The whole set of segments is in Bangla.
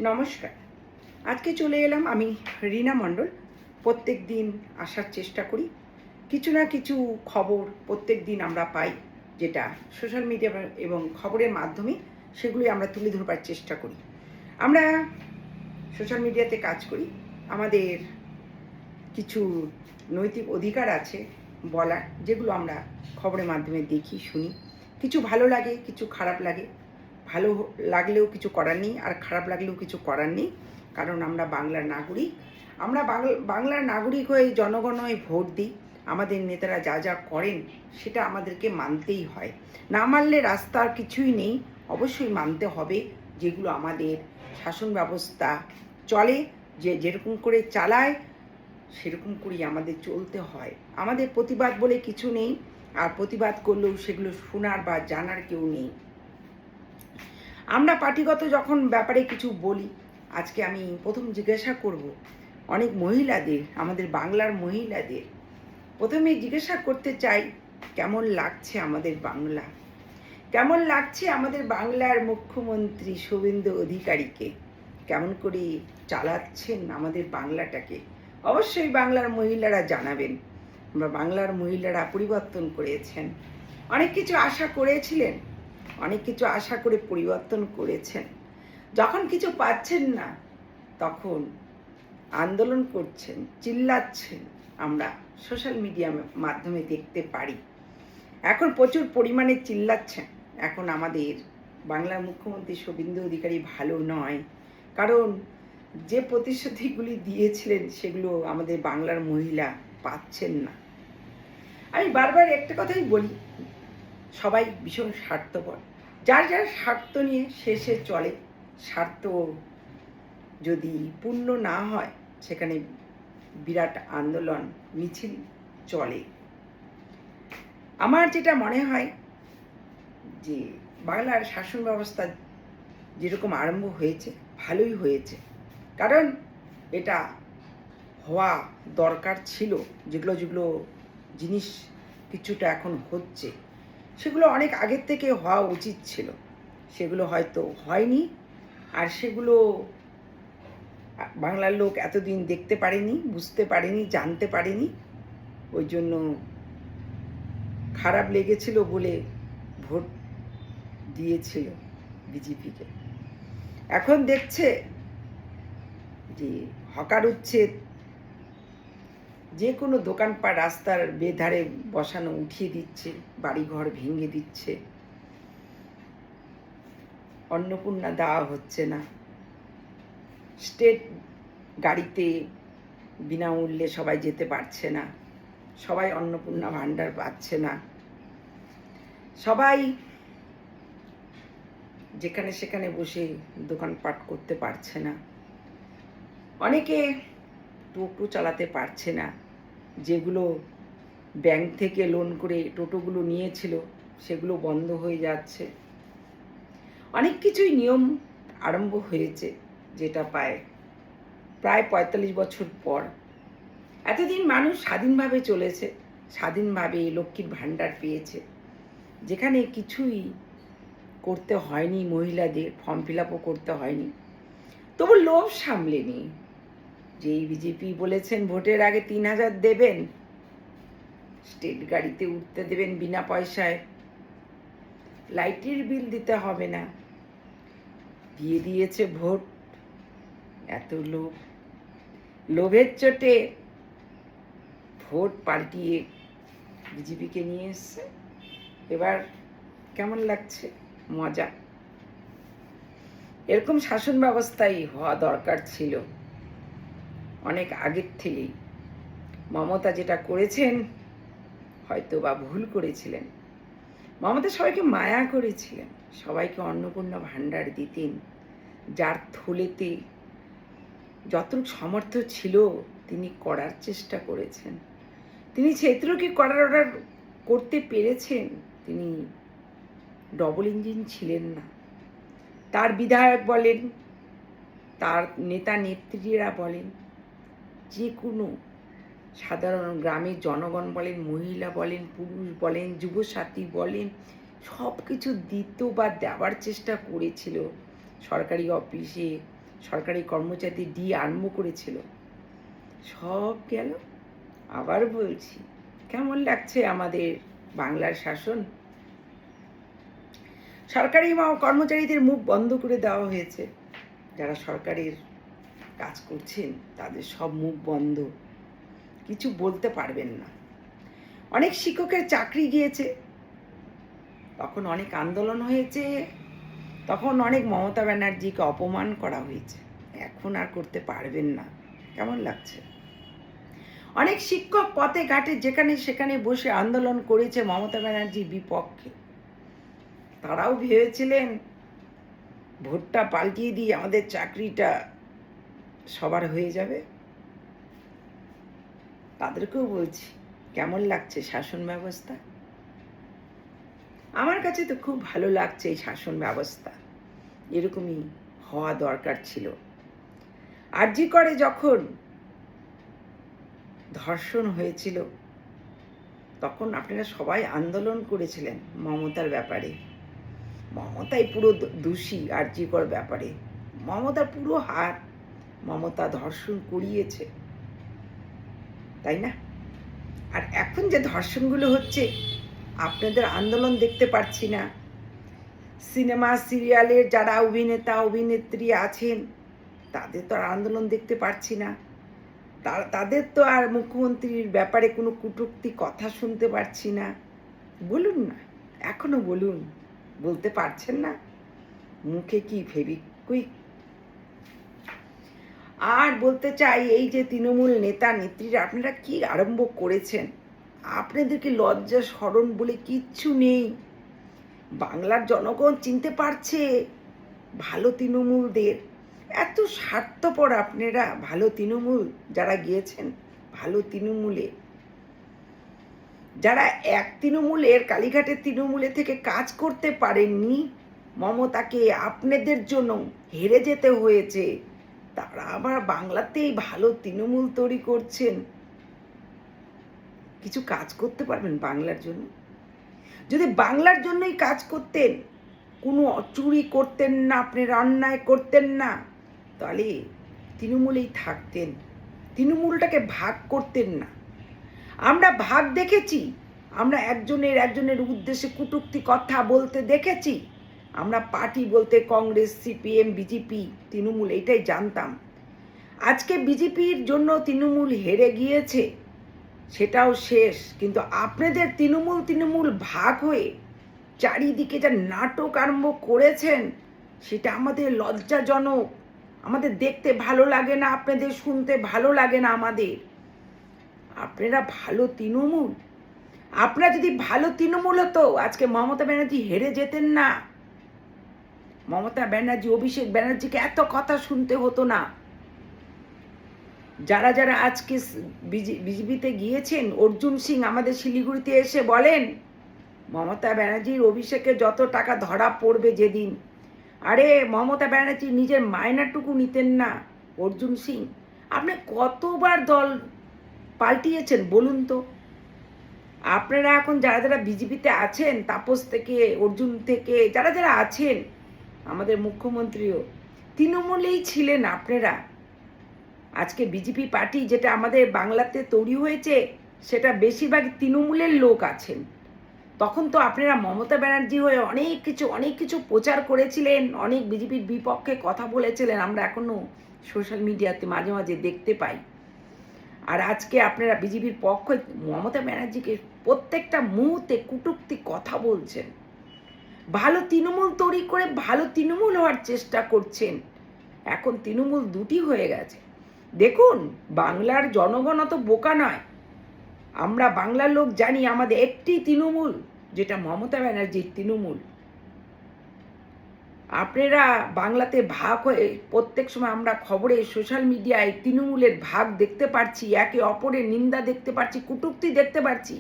নমস্কার। আজকে চলে এলাম আমি রীনা মণ্ডল। প্রত্যেক দিন আসার চেষ্টা করি। কিছু না কিছু খবর প্রত্যেক দিন আমরা পাই, যেটা সোশ্যাল মিডিয়া এবং খবরের মাধ্যমে সেগুলি আমরা তুলে ধরবার চেষ্টা করি। আমরা সোশ্যাল মিডিয়াতে কাজ করি, আমাদের কিছু নৈতিক অধিকার আছে বলার, যেগুলো আমরা খবরের মাধ্যমে দেখি, শুনি। কিছু ভালো লাগে, কিছু খারাপ লাগে। ভালো লাগলেও কিছু করার নেই, আর খারাপ লাগলেও কিছু করার নেই, কারণ আমরা বাংলার নাগরিক। আমরা বাংলার নাগরিক হয়ে জনগণ হয়ে ভোট দিই। আমাদের নেতারা যা যা করেন সেটা আমাদেরকে মানতেই হয়। না মানলে রাস্তার কিছুই নেই, অবশ্যই মানতে হবে। যেগুলো আমাদের শাসন ব্যবস্থা চলে, যেরকম করে চালায় সেরকম করেই আমাদের চলতে হয়। আমাদের প্রতিবাদ বলে কিছু নেই, আর প্রতিবাদ করলেও সেগুলো শোনার বা জানার কেউ নেই। আমরা পার্টিগত যখন ব্যাপারে কিছু বলি, আজকে আমি প্রথম জিজ্ঞাসা করব অনেক মহিলাদের, আমাদের বাংলার মহিলাদের। প্রথমে জিজ্ঞাসা করতে চাই, কেমন লাগছে আমাদের বাংলা? কেমন লাগছে আমাদের বাংলার মুখ্যমন্ত্রী শুভেন্দু অধিকারীকে? কেমন করে চালাচ্ছেন আমাদের বাংলাটাকে? অবশ্যই বাংলার মহিলারা জানাবেন। আমরা বাংলার মহিলারা পরিবর্তন করেছেন, অনেক কিছু আশা করেছিলেন, অনেক কিছু আশা করে পরিবর্তন করেছেন। যখন কিছু পাচ্ছেন না তখন আন্দোলন করছেন, চিল্লাচ্ছেন, আমরা সোশ্যাল মিডিয়ার মাধ্যমে দেখতে পারি। এখন প্রচুর পরিমাণে চিল্লাচ্ছেন। এখন আমাদের বাংলার মুখ্যমন্ত্রী শুভেন্দু অধিকারী ভালো নয়, কারণ যে প্রতিশ্রুতিগুলি দিয়েছিলেন সেগুলো আমাদের বাংলার মহিলা পাচ্ছেন না। আমি বারবার একটা কথাই বলি, সবাই ভীষণ স্বার্থপর, যার যার স্বার্থ নিয়ে শেষে চলে। স্বার্থ যদি পূর্ণ না হয় সেখানে বিরাট আন্দোলন মিছিল চলে। আমার যেটা মনে হয় যে বাংলার শাসন ব্যবস্থা যেরকম আরম্ভ হয়েছে ভালোই হয়েছে, কারণ এটা হওয়া দরকার ছিল। যেগুলো যেগুলো জিনিস কিছুটা এখন হচ্ছে সেগুলো অনেক আগের থেকে হওয়া উচিত ছিল, সেগুলো হয়তো হয়নি। আর সেগুলো বাংলার লোক এতদিন দেখতে পারেনি, বুঝতে পারেনি, জানতে পারেনি। ওই জন্য খারাপ লেগেছিল বলে ভোট দিয়েছিল বিজেপিকে। এখন দেখছে যে হকার উচ্ছেদ, যে কোনো দোকানপাট রাস্তার বেধারে বসানো উঠিয়ে দিচ্ছে, বাড়িঘর ভেঙে দিচ্ছে, অন্নপূর্ণা দেওয়া হচ্ছে না, স্টেট গাড়িতে বিনামূল্যে সবাই যেতে পারছে না, সবাই অন্নপূর্ণা ভাণ্ডার পাচ্ছে না, সবাই যেখানে সেখানে বসে দোকানপাট করতে পারছে না, অনেকে টোটো চালাতে পারছে না, যেগুলো ব্যাংক থেকে লোন করে টোটোগুলো নিয়েছিল সেগুলো বন্ধ হয়ে যাচ্ছে। অনেক কিছুই নিয়ম আরম্ভ হয়েছে, যেটা প্রায় ৪৫ বছর পর। এতদিন মানুষ স্বাধীনভাবে চলেছে, স্বাধীনভাবে লক্ষ্মীর ভাণ্ডার পেয়েছে, যেখানে কিছুই করতে হয়নি মহিলাদের, ফর্ম ফিল আপও করতে হয়নি। তবু লোভ সামলেনি। যেই বিজেপি বলেছেন ভোটের আগে ৩,০০০ দেবেন, স্টেট গাড়িতে উঠতে দেবেন বিনা পয়সায়, লাইটের বিল দিতে হবে না, দিয়ে দিয়েছে ভোট। এত লোভ, লোভের চোটে ভোট পাল্টিয়ে বিজেপিকে নিয়ে এসছে। এবার কেমন লাগছে? মজা। এরকম শাসন ব্যবস্থাই হওয়া দরকার ছিল অনেক আগের থেকেই। মমতা যেটা করেছেন হয়তো বা ভুল করেছিলেন। মমতা সবাইকে মায়া করেছিলেন, সবাইকে অন্নপূর্ণা ভাণ্ডার দিতেন, যার থলেতে যতটুকু সামর্থ্য ছিল তিনি করার চেষ্টা করেছেন। তিনি সেতুকি করার অর্ডার করতে পেরেছেন। তিনি ডবল ইঞ্জিন ছিলেন না। তার বিধায়ক বলেন, তার নেতা নেত্রীরা বলেন, যে কোনো সাধারণ গ্রামের জনগণ বলেন, মহিলা বলেন, পুরুষ বলেন, যুবসাথী বলেন, সব কিছু দিত বা দেওয়ার চেষ্টা করেছিল। সরকারি অফিসে সরকারি কর্মচারী দিয়ে আরম্ভ করেছিল, সব গেল। আবার বলছি, কেমন লাগছে আমাদের বাংলার শাসন? সরকারি কর্মচারীদের মুখ বন্ধ করে দেওয়া হয়েছে। যারা সরকারের কাজ করছেন তাদের সব মুখ বন্ধ, কিছু বলতে পারবেন না। অনেক শিক্ষকের চাকরি গিয়েছে, তখন অনেক আন্দোলন হয়েছে, তখন অনেক মমতা ব্যানার্জিকে অপমান করা হয়েছে। এখন আর করতে পারবেন না। কেমন লাগছে? অনেক শিক্ষক পথে ঘাটে যেখানে সেখানে বসে আন্দোলন করেছে মমতা ব্যানার্জির বিপক্ষে। তারাও ভেবেছিলেন ভোটটা পাল্টিয়ে দিয়ে আমাদের চাকরিটা সবার হয়ে যাবে। তাদেরকেও বলছি, কেমন লাগছে শাসন ব্যবস্থা? আমার কাছে তো খুব ভালো লাগছে এই শাসন ব্যবস্থা। এরকমই হওয়া দরকার ছিল। আরজি করে যখন ধর্ষণ হয়েছিল, তখন আপনারা সবাই আন্দোলন করেছিলেন মমতার ব্যাপারে। মমতাই পুরো দোষী আরজি কর ব্যাপারে। মমতার পুরো হাত, মমতা ধর্ষণ করিয়েছে, তাই না? আর এখন যে ধর্ষণগুলো হচ্ছে, আপনাদের আন্দোলন দেখতে পাচ্ছি না। সিনেমা সিরিয়ালের যারা অভিনেতা অভিনেত্রী আছেন, তাদের তো আর আন্দোলন দেখতে পাচ্ছি না। তাদের তো আর মুখ্যমন্ত্রীর ব্যাপারে কোনো কটূক্তি কথা শুনতে পাচ্ছি না। বলুন না, এখনো বলুন। বলতে পারছেন না? মুখে কি ফেবিকুইক? আর বলতে চাই, এই যে তৃণমূল নেতা নেত্রীরা আপনারা কি আরম্ভ করেছেন? আপনাদেরকে লজ্জা শরম বলে কিচ্ছু নেই। বাংলার জনগণ চিনতে পারছে ভালো তৃণমূলদের। এত স্বার্থপর আপনারা। ভালো তৃণমূল যারা গিয়েছেন, ভালো তৃণমূলে যারা এক তৃণমূলের কালীঘাটের তৃণমূলে থেকে কাজ করতে পারেননি, মমতাকে আপনাদের জন্য হেরে যেতে হয়েছে, তারা আবার বাংলাতেই ভালো তৃণমূল তৈরি করছেন। কিছু কাজ করতে পারবেন বাংলার জন্য? যদি বাংলার জন্যই কাজ করতেন, কোনো চুরি করতেন না, আপনারা অন্যায় করতেন না, তাহলে তৃণমূলেই থাকতেন। তৃণমূলটাকে ভাগ করতেন না। আমরা ভাগ দেখেছি, আমরা একজনের উদ্দেশ্যে কটূক্তি কথা বলতে দেখেছি। আমরা পার্টি বলতে কংগ্রেস, সিপিএম, বিজেপি, তৃণমূল এইটাই জানতাম। আজকে বিজেপির জন্য তৃণমূল হেরে গিয়েছে, সেটাও শেষ। কিন্তু আপনাদের তৃণমূল ভাগ হয়ে চারিদিকে যা নাটক আরম্ভ করেছেন, সেটা আমাদের লজ্জাজনক। আমাদের দেখতে ভালো লাগে না, আপনাদের শুনতে ভালো লাগে না আমাদের। আপনারা ভালো তৃণমূল। আপনারা যদি ভালো তৃণমূল হতো, আজকে মমতা ব্যানার্জি হেরে যেতেন না। মমতা ব্যানার্জি, অভিষেক ব্যানার্জিকে এত কথা শুনতে হতো না। যারা যারা আজকে বিজেপিতে গিয়েছেন, অর্জুন সিং আমাদের শিলিগুড়িতে এসে বলেন, মমতা ব্যানার্জির অভিষেকে যত টাকা ধরা পড়বে যেদিন, আরে মমতা ব্যানার্জি নিজের মাইনাটুকু নিতেন না। অর্জুন সিং, আপনি কতবার দল পাল্টিয়েছেন বলুন তো? আপনারা এখন যারা যারা বিজেপিতে আছেন, তাপস থেকে অর্জুন থেকে যারা যারা আছেন, আমাদের মুখ্যমন্ত্রীও তৃণমূলেই ছিলেন আপনারা। আজকে বিজেপি পার্টি যেটা আমাদের বাংলাতে তৈরি হয়েছে, সেটা বেশিরভাগ তৃণমূলের লোক আছেন। তখন তো আপনারা মমতা ব্যানার্জি হয়ে অনেক কিছু প্রচার করেছিলেন, অনেক বিজেপির বিপক্ষে কথা বলেছিলেন। আমরা এখনো সোশ্যাল মিডিয়াতে মাঝে মাঝে দেখতে পাই। আর আজকে আপনারা বিজেপির পক্ষে মমতা ব্যানার্জিকে প্রত্যেকটা মুহূর্তে কটূক্তি কথা বলছেন। ভালো তৃণমূল তৈরি করে ভালো তৃণমূল হওয়ার চেষ্টা করছেন। এখন তৃণমূল দুটি হয়ে গেছে। দেখুন, বাংলার জনগণ অত বোকা নয়। আমরা বাংলার লোক জানি আমাদের একটি তৃণমূল, যেটা মমতা ব্যানার্জির তৃণমূল। আপনারা বাংলাতে ভাগ হয়ে প্রত্যেক সময় আমরা খবরে সোশ্যাল মিডিয়ায় তৃণমূলের ভাগ দেখতে পাচ্ছি, একে অপরের নিন্দা দেখতে পাচ্ছি, কটূক্তি দেখতে পাচ্ছি।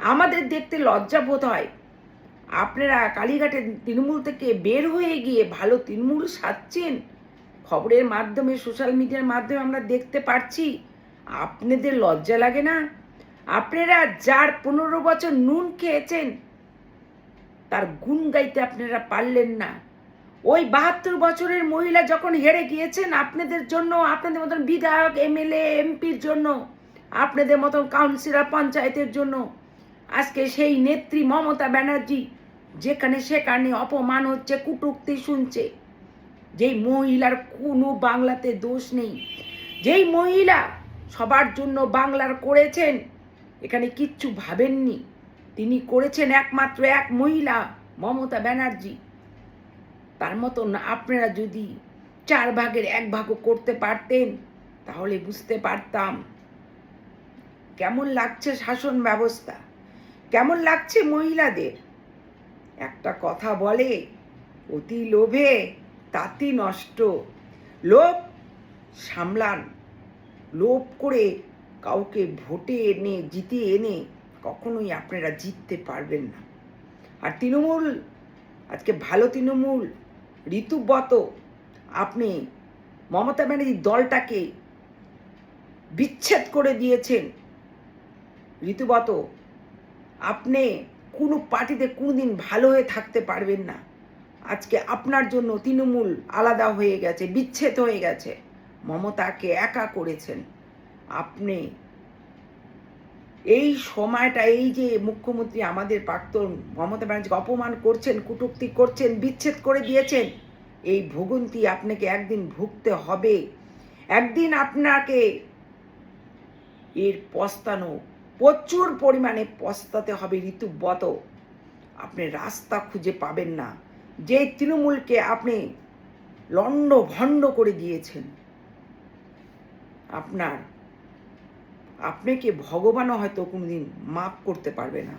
আমাদের দেখতে লজ্জা বোধ হয়। আপনারা কালীঘাটের তৃণমূল থেকে বের হয়ে গিয়ে ভালো তৃণমূল সাজছেন, খবরের মাধ্যমে সোশ্যাল মিডিয়ার মাধ্যমে আমরা দেখতে পাচ্ছি। আপনাদের লজ্জা লাগে না? আপনারা যার 15 বছর নুন খেয়েছেন, তার গুণ গাইতে আপনারা পারলেন না। ওই 72 বছরের মহিলা যখন হেরে গিয়েছেন আপনাদের জন্য, আপনাদের মতন বিধায়ক, এমএলএ, এমপির জন্য, আপনাদের মতন কাউন্সিলর, পঞ্চায়েতের জন্য, আজকে সেই নেত্রী মমতা ব্যানার্জি যেখানে সেখানে অপমান হচ্ছে, কটূক্তি শুনছে। যেই মহিলার কোনো বাংলাতে দোষ নেই, যেই মহিলা সবার জন্য বাংলার করেছেন, এখানে কিচ্ছু ভাবেননি, তিনি করেছেন একমাত্র এক মহিলা, মমতা ব্যানার্জি। তার মতন আপনারা যদি 4 ভাগের 1 ভাগও করতে পারতেন তাহলে বুঝতে পারতাম কেমন লাগছে শাসন ব্যবস্থা, কেমন লাগছে মহিলাদের। একটা কথা বলে, অতি লোভে তাঁতি নষ্ট। লোভ সামলান, লোভ করে কাউকে ভোটে এনে জিতিয়ে এনে কখনোই আপনারা জিততে পারবেন না। আর তৃণমূল, আজকে ভালো তৃণমূল ঋতুব্রত, আপনি মমতা ব্যানার্জির দলটাকে বিচ্ছেদ করে দিয়েছেন। ঋতুব্রত, আপনি কোনো পার্টিতে কোনোদিন ভালো হয়ে থাকতে পারবেন না। আজকে আপনার জন্য তৃণমূল আলাদা হয়ে গেছে, বিচ্ছেদ হয়ে গেছে, মমতাকে একা করেছেন আপনি। এই সময়টা, এই যে মুখ্যমন্ত্রী আমাদের প্রাক্তন মমতা ব্যানার্জিকে অপমান করছেন, কটূক্তি করছেন, বিচ্ছেদ করে দিয়েছেন, এই ভোগান্তি আপনাকে একদিন ভুগতে হবে। একদিন আপনাকে এর পস্তানো, প্রচুর পরিমাণে পস্তাতে হবে ঋতুব্রত। আপনি রাস্তা খুঁজে পাবেন না। যে তৃণমূলকে আপনি লন্ড ভন্ড করে দিয়েছেন, আপনাকে ভগবানও হয়তো কোনোদিন মাফ করতে পারবে না।